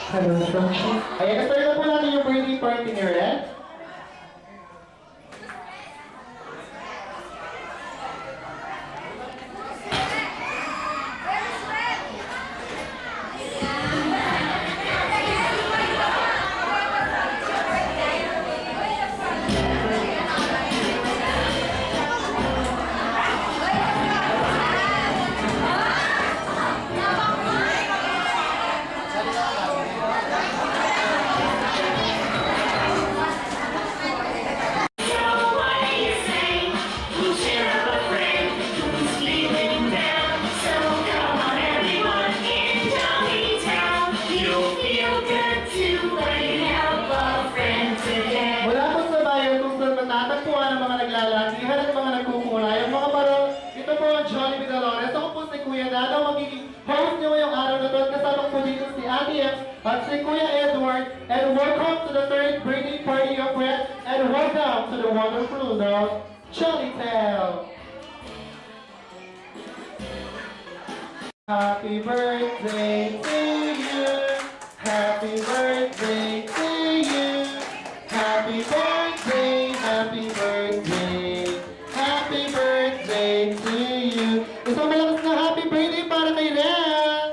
Hello, Francis. Ayan, na-start na po natin yung birthday party ni Red. Mula po sa bayan kung saan matatagpuan ang mga naglalasihan at mga nagkukulay, ang mga parol, ito po ang Jollibee Dolores. Ako po si Kuya Dado, magiging host niyo ngayong araw na ito. Kasama po dito si Ate F at si Kuya Edward. And welcome to the third birthday party of Red. And welcome to the wonderful of Jollytel. Happy birthday to you. Happy birthday to you. Happy birthday, happy birthday. Happy birthday to you. Isang malakas na happy birthday para kay Red.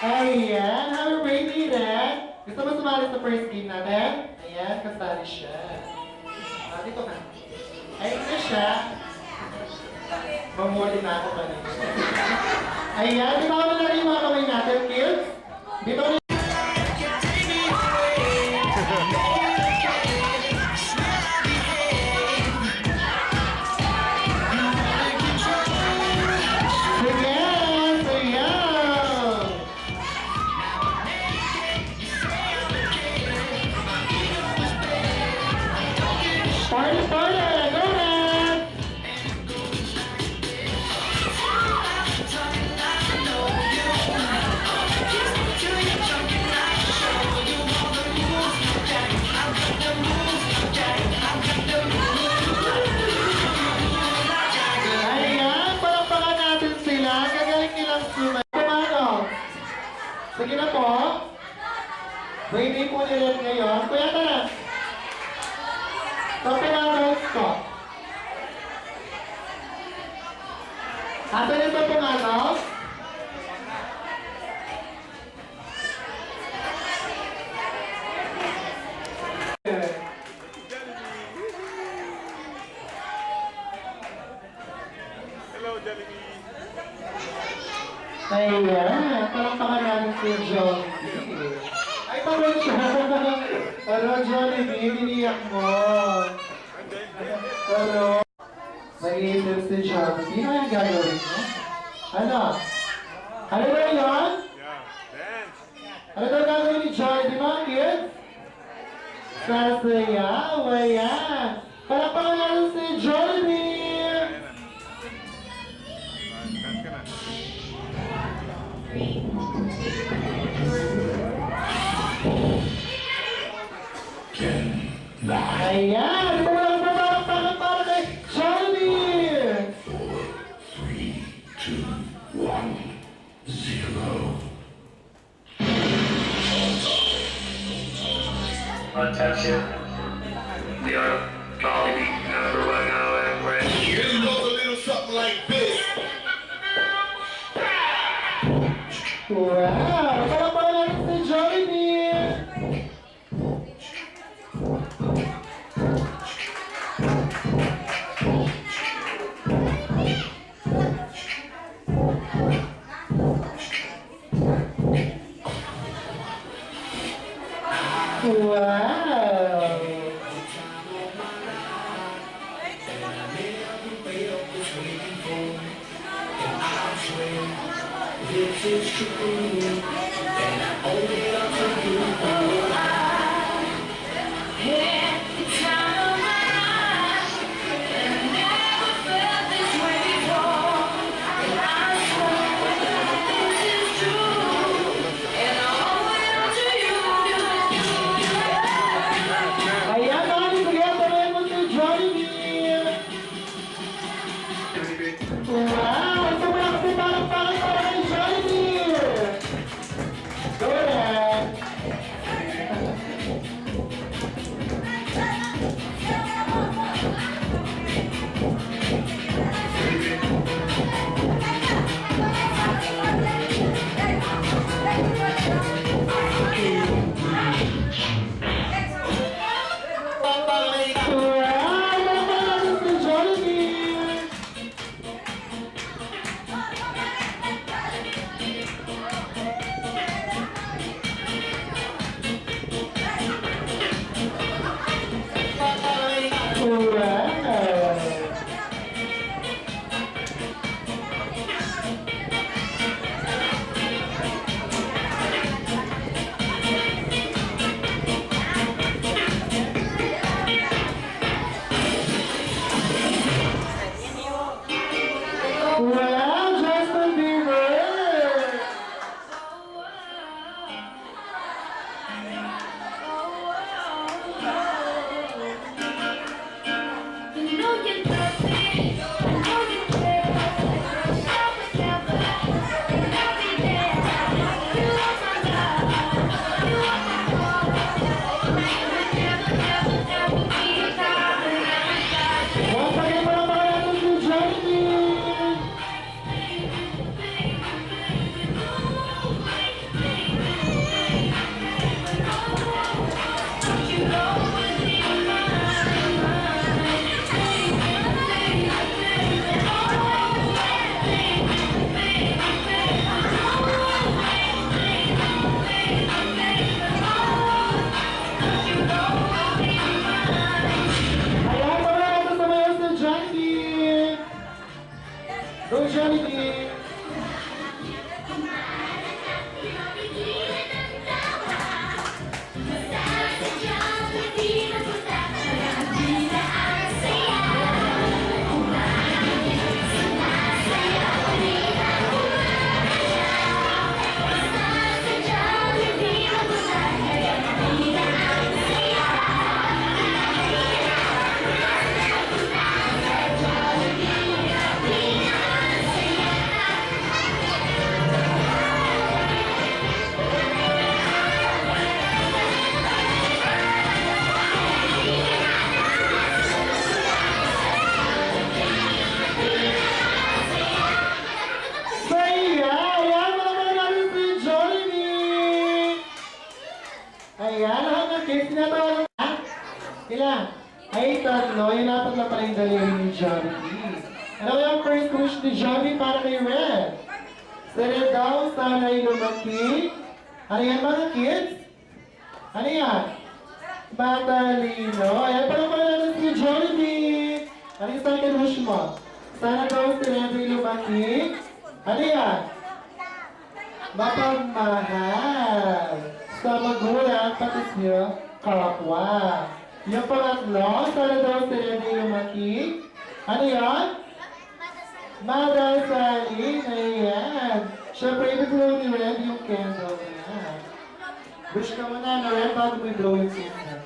Ayan, happy birthday, Red. Gusto mo sumali sa first game natin? Ayan, kasali siya. Dito ka. Ayun na siya. Mamuli na ako pa rin. Ayan, di ba ako na rin yung mga kamay natin, kids? Di ba rin? Party, party! Go, man! Ayan, palakpakan natin sila. Gagaling nilang sumay. Kumano? Sige na po. Birthday po nila ngayon. Kuya, tara. Tope na ang ko. Asan ito pong ano? Hello, Jollibee. Ayan, palakpakan natin si Jollibee. Ay, parang siya. Pero Jollibee, biniyak mo. Pero, nag-iisip si Jollibee. Ano yung gagawin mo? Ano? Ano ba yun? Yeah, dance. Ano daw gagawin ni Jollibee, mga kids? Sasayaw, ayan. Palakpakan natin si Jollibee. Dance ka na. Ayan! Ito lang po palakpakan para kay Jollibee. 4, 3, 2, 1, 0. Attention. We are Jollibee #1 hour break. It goes a little something like this. Wow! Palakpakan natin si Jollibee. Wow! This is true, and I owe it all to you. It's time of my life, and I never felt this way before. And I swear that this is true, and I owe it all to you. Ayan, mga together mo si Jollibee. Wow! Ito mo lang si palakpakan para kay Jollibee. Jollibee. Saya! Ayan, malaman natin si Jollibee! Ayan, lahat ng kids tinatawag na. Ilan? Ay, tatlo. Yun dapat na pala yung delivery ni Jollibee. Ano yung first wish ni Jollibee para kay Red? Sa Red daw, sana'y lumaki. Ano yan mga kids? Ano yan? Matalino. Ayan, parang pala natin si Jollibee. Ano yung second wish mo? Sana daw si Red ay lumaki. Ano yan? Mapagmahal sa magulang pati siya kapwa. Yung pangatlo, sana daw si Red ay lumaki. Ano yan? Madasalin. Ayan. Siyempre, i-blow ni Red yung candle niya. Wish ka muna na Red bago mo i-blow yung candle.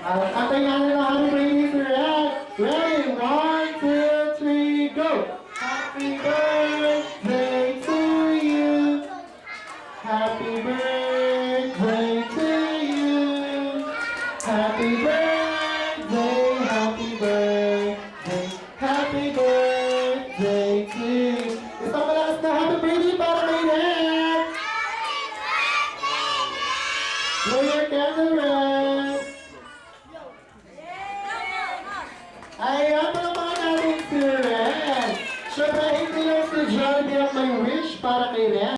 Atay nga na happy birthday to Red. Ready? 1, 2, 3, go! Happy birthday to you. Happy birthday to you. Happy birthday, happy birthday, happy birthday to you. Isang malakas na happy birthday para kay Red. Blow your candle, Red.